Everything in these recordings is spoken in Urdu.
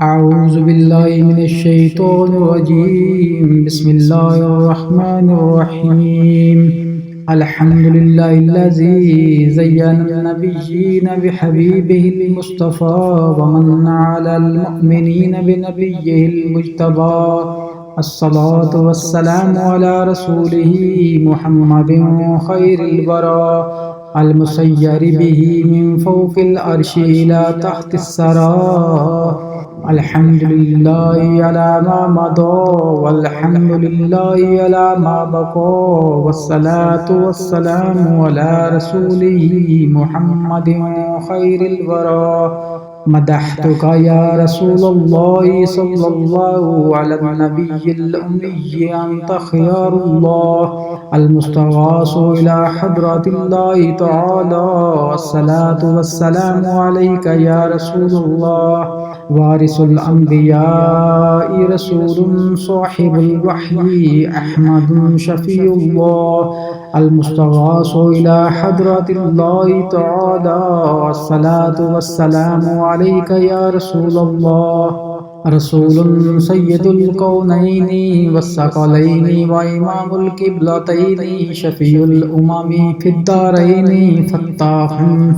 أعوذ بالله من الشيطان الرجيم بسم الله الرحمن الرحيم الحمد لله الذي زين النبيين بحبيبه المصطفى ومن على المؤمنين بنبيه المجتبى الصلاة والسلام على رسوله محمد خير البرى المسير به من فوق العرش إلى تحت الثرى الحمد لله على ما مضى والحمد لله على ما بقى والصلاة والسلام على رسوله محمد خير الورى مدحتك يا رسول الله صلى الله على النبي الأمي أنت خيار الله المستغاث إلى حضرة الله تعالى الصلاة والسلام عليك يا رسول الله وارث الأنبياء رسول صاحب الوحي أحمد شفيع الله المستغاث إلى حضرة الله تعالى الصلاة والسلام عليك يا رسول الله رسول سيد الكونين والثقلين وإمام القبلتين شفيع الأمم في الدارين فتاح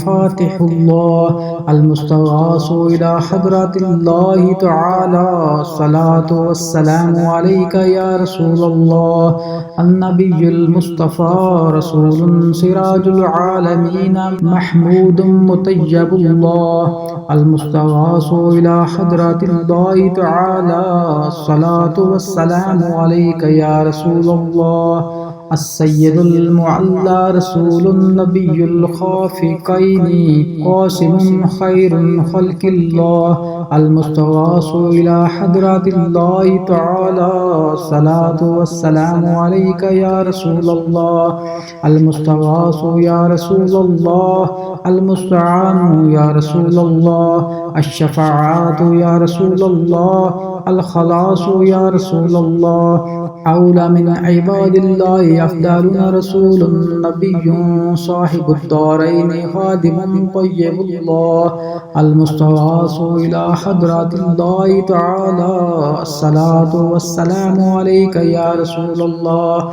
فاتح الله المستغاث إلى حضرة الله تعالى الصلاة والسلام عليك يا رسول الله النبي المصطفى رسول سراج العالمين محمود مطيب الله المستغاث إلى حضرة الله تعالى الصلاة والسلام عليك يا رسول الله السيد المعلى رسول النبي الخافقين قاسم خير خلق الله المستغاث إلى حضرة الله تعالى الصلاة والسلام عليك يا رسول الله المستغاث يا رسول الله المستعان يا رسول الله الشفاعات يا رسول الله الخلاص يا رسول الله أولى من عباد الله أفضل رسول نبي صاحب الدارين خادم طيب الله المستغاث إلى حضرة الله تعالى الصلاة والسلام عليك يا رسول الله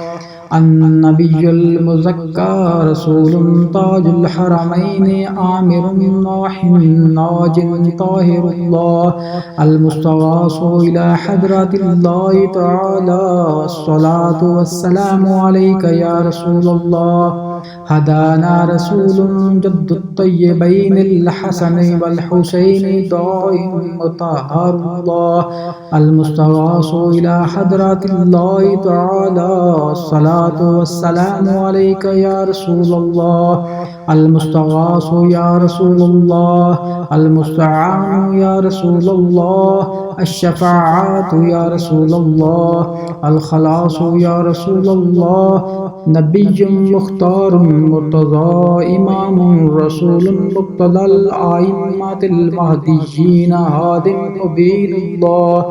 النبي المزكى رسول تاج الحرمين آمر ناح ناج طاهر الله المستغاث إلى حضرة الله تعالى الصلاة والسلام عليك يا رسول الله هدانا رسول جد الطيبين الحسن والحسين دائم مطهر الله المستغاث إلى حضرة الله تعالى الصلاة والسلام عليك يا رسول الله المستغاث يا رسول الله المستعان يا رسول الله الشفاعات يا رسول الله الخلاص يا رسول الله نبي مختار مرتضى إمام رسول مقتدى الأئمة المهديين هاد مبين الله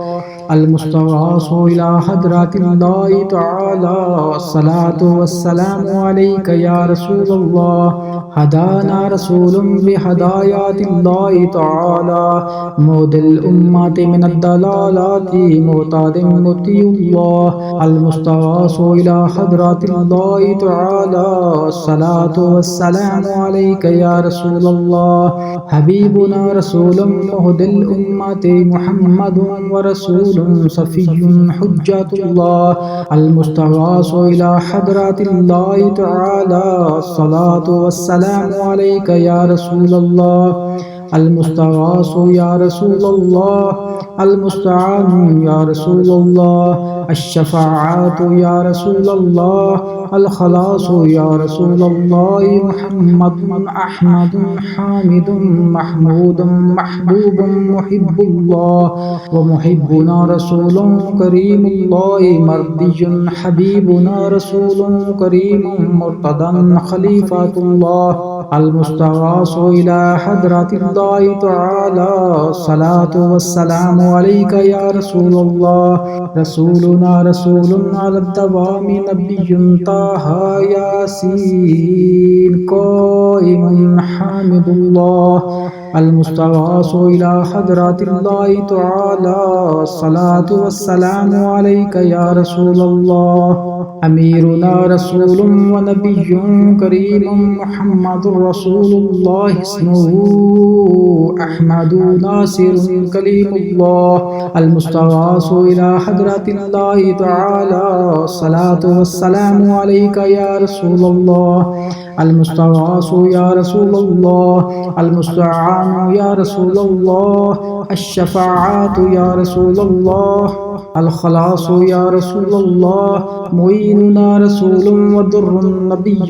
المستغاث إلى حضرة الله تعالى الصلاة والسلام عليك يا رسول الله هدانا رسول بهدايات الله تعالى مهدي الأمة من الضلالات معتاد مطيع الله المستغاث إلى حضرة الله تعالى الصلاة والسلام عليك يا رسول الله حبيبنا رسول مهدي الأمة محمد ورسول صفي حجة الله المستغاث إلى حضرة الله تعالى الصلاة والسلام عليك يا رسول الله المستغاث يا رسول الله المستعان يا رسول الله الشفاعات يا رسول الله الخلاص يا رسول الله محمد أحمد حامد محمود محبوب محب الله ومحبنا رسول كريم الله مرضي حبيبنا رسول كريم مرتضى خليفة الله المستغاث إلى حضرة الله تعالى الصلاة والسلام عليك يا رسول الله رسولنا رسول على الدوام نبي طه ياسين قائم حامد الله المستغاث إلى حضرة الله تعالى الصلاة والسلام عليك يا رسول الله أميرنا رسول ونبي كريم محمد رسول الله اسمه أحمد ناصر كليم الله المستغاث إلى حضرة الله تعالى الصلاة والسلام عليك يا رسول الله المستغاث يا رسول الله المستعان يا رسول الله الشفاعات يا رسول الله الخلاص يا رسول الله معيننا رسول ودر نبي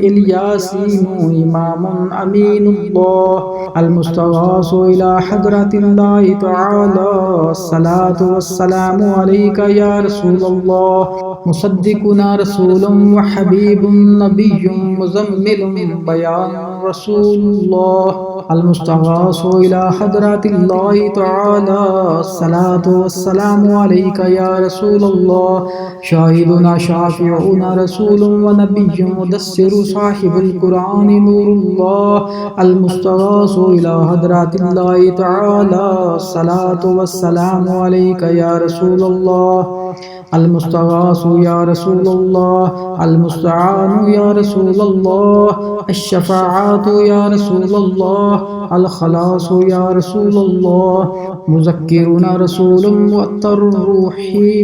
الياسين إمام أمين الله المستغاث إلى حضرة الله تعالى الصلاة والسلام عليك يا رسول الله مصدقنا رسول وحبيب نبي مزمل بيان رسول الله المستغاث إلى حضرة الله تعالى الصلاة والسلام عليك يا رسول الله شاهدنا شافعنا رسول ونبي مدثر صاحب القرآن نور الله المستغاث إلى حضرة الله تعالى الصلاة والسلام عليك يا رسول الله المستغاث يا رسول الله المستعان يا رسول الله الشفاعات يا رسول الله الخلاص يا رسول الله مذكرنا رسول مؤطر الروح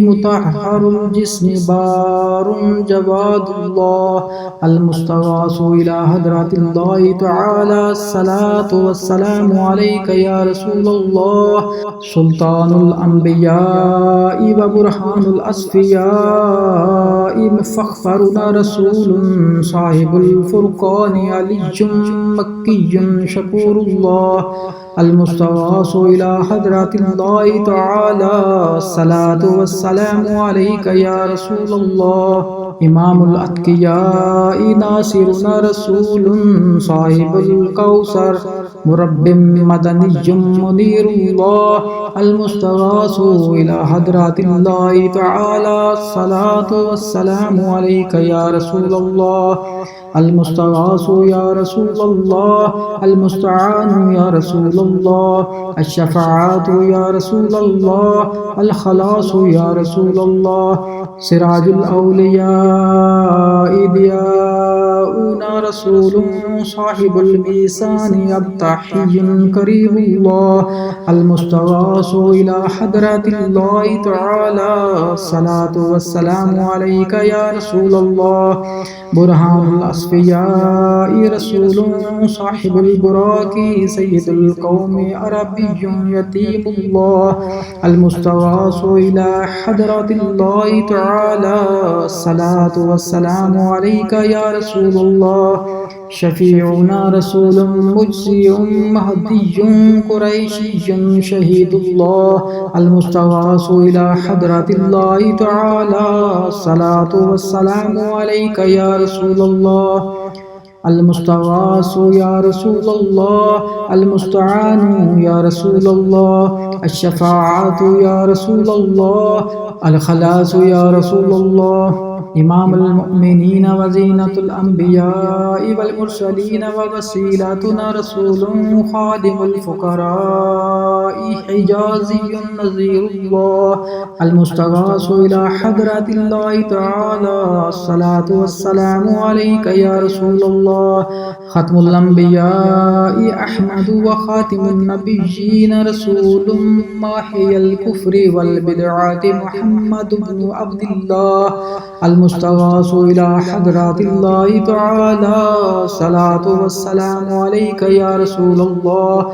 مطهر الجسم بار جواد الله المستغاث إلى حضرة الله تعالى الصلاة والسلام عليك يا رسول الله سلطان الأنبياء وبرهان الأصفياء مفخرنا رسول صاحب الفرقان علي مكي شكور الله المستغاث إلى حضرة الله تعالى الصلاة والسلام عليك يا رسول الله إمام الأتقياء ناصرنا رسول صاحب الكوثر مرب مدني منير الله المستغاث إلى حضرة الله تعالى الصلاة والسلام عليك يا رسول الله المستغاث يا رسول الله المستعان يا رسول الله الشفاعات يا رسول الله الخلاص يا رسول الله سراج الأولياء ضياؤنا رسول صاحب الميزان أبطحي كريم الله المستغاث إلى حضرة الله تعالى الصلاة والسلام عليك يا رسول الله برهان الأصفياء رسول صاحب البراك سيد القوم عربي يتيم الله المستغاث إلى حضرة الله تعالى الصلاة والسلام عليك يا رسول الله شفيعنا رسول مجزي مهدي قريشي شهيد الله المستغاث إلى حضرة الله تعالى الصلاة والسلام عليك يا رسول الله المستغاث يا رسول الله المستعان يا رسول الله الشفاعة يا رسول الله الخلاص يا رسول الله إمام المؤمنين وزينة الأنبياء والمرسلين ووسيلتنا رسول خادم الفقراء حجازي نذير الله المستغاث إلى حضرة الله تعالى الصلاة والسلام عليك يا رسول الله ختم الأنبياء أحمد وخاتم النبيين رسول ماحي الكفر والبدعة محمد بن عبد الله المستغاث إلى حضرة الله تعالى الصلاة والسلام عليك يا رسول الله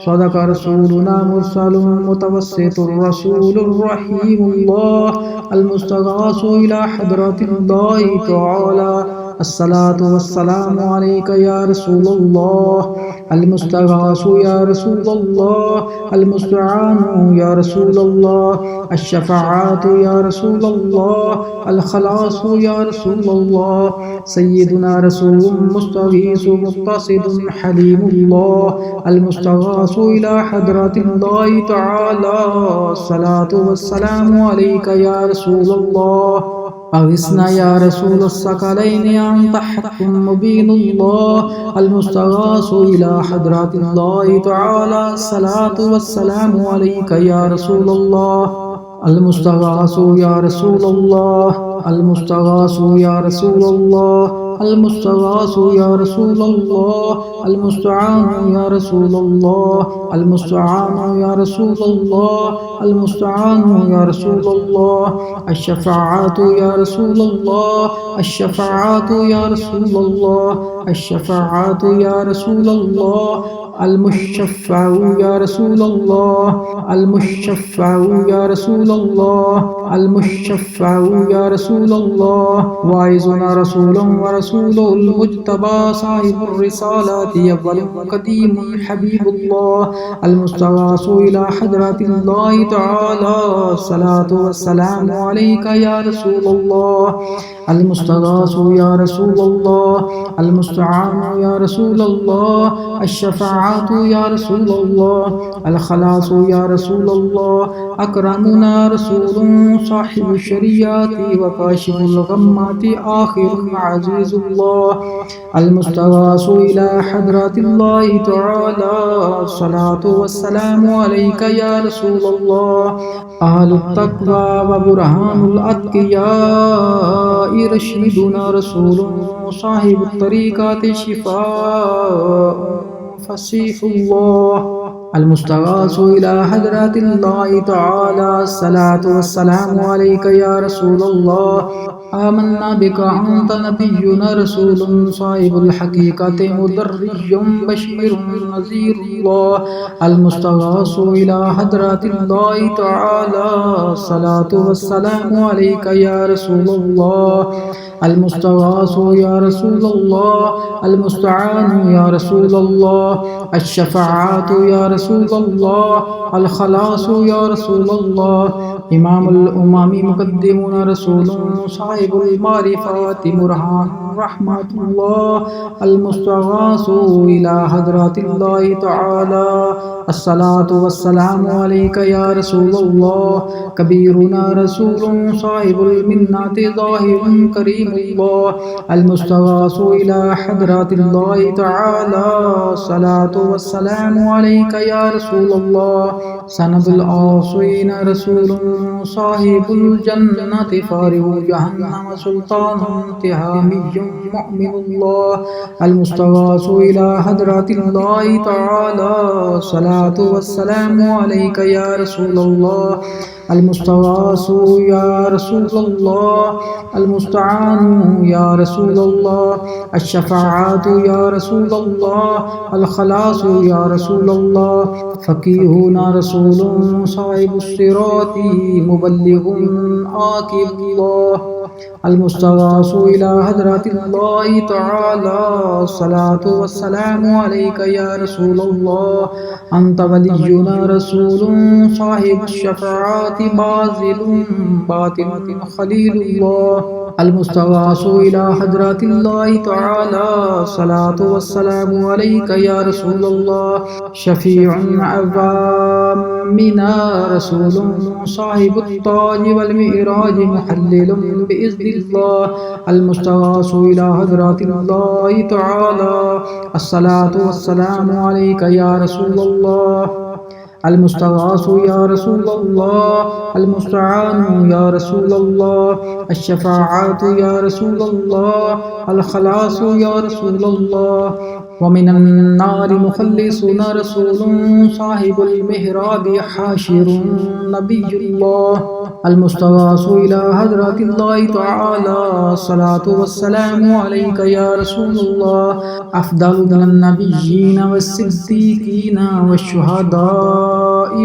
صدق رسولنا مرسل متوسط الرسول الرحيم الله المستغاث إلى حضرة الله تعالى الصلاة والسلام عليك يا رسول الله المستغاث يا رسول الله، المستعان يا رسول الله، الشفاعات يا رسول الله، الخلاص يا رسول الله. سيدنا رسول مستغيث مقتصد حليم الله، المستغاث إلى حضرة الله تعالى. الصلاة والسلام عليك يا رسول الله. أغثنا يا رسول الثقلين أنت حق مبين الله، المستغاث إلى حضرة الله تعالى. الصلاة والسلام عليك يا رسول الله. المستغاث يا رسول الله، المستغاث يا رسول الله، المستغاث يا رسول الله، المستعان يا رسول الله، المستعان يا رسول الله، المستعان يا رسول الله. الشفاعات يا رسول الله، الشفاعات يا رسول الله، الشفاعات يا رسول الله. المشفع يا رسول الله، المشفع يا رسول الله، المشفع يا رسول الله. واعظنا رسول ورسول المجتبى صاحب الرسالات أول قديم حبيب الله، المستغاث إلى حضرة الله تعالى. الصلاة والسلام عليك يا رسول الله. المستغاث يا رسول الله، المستعان يا رسول الله، الشفاعات يا رسول الله، الخلاص يا رسول الله. أكرمنا رسول صاحب الشريعة وكاشف الغمات آخر عزيز الله، المستغاث إلى حضرة الله تعالى. الصلاة والسلام عليك يا رسول الله. أهل التقوى وبرهان الأتقياء رشيدنا رسول صاحب الطريقات شفاء فسيح الله، المستغاث إلى حضرة الله تعالى. الصلاة والسلام عليك يا رسول الله. آمنا بك أنت نبينا رسول صاحب الحقيقة مدرج بشير نذير الله، المستغاث إلى حضرة الله تعالى. الصلاة والسلام عليك يا رسول الله. المستغاث يا رسول الله، المستعان يا رسول الله، الشفاعات يا رسول الله، الخلاص يا رسول الله. إمام الأمم مقدمنا رسول صاحب المعرفات برهان رحمة الله، المستغاث إلى حضرة الله تعالى. الصلاة والسلام عليك يا رسول الله. كبيرنا رسول صاحب المنات ظاهر كريم الله، المستغاث إلى حضرة الله تعالى. الصلاة والسلام عليك يا رسول الله. سند العاصين رسول صاحب الجنة فارغ جهنم سلطان تهامي مؤمن الله، المستغاث إلى حضرة الله تعالى. الصلاة والسلام عليك يا رسول الله. المستغاث يا رسول الله، المستعان يا رسول الله، الشفاعات يا رسول الله، الخلاص يا رسول الله. فقيهنا رسول صاحب الصراط مبلغ آكب الله، المستغاث إلى حضرة الله تعالى. الصلاة والسلام عليك يا رسول الله. أنت ولينا رسول صاحب الشفاعات باذل باطن خليل الله، المستغاث إلى حضرة الله تعالى. الصلاة والسلام عليك يا رسول الله. شفيع عوامنا رسول صاحب التاج والمئراج محلل بإذن الله، المستغاث إلى حضرة الله تعالى. الصلاة والسلام عليك يا رسول الله. المستغاث يا رسول الله، المستعان يا رسول الله، الشفاعات يا رسول الله، الخلاص يا رسول الله. ومن النار مخلصنا رسول صاحب المهراب حاشر نبي الله، المستغاث إلى حضرة الله تعالى. الصلاة والسلام عليك يا رسول الله. أفضل من النبيين والصديقين والشهداء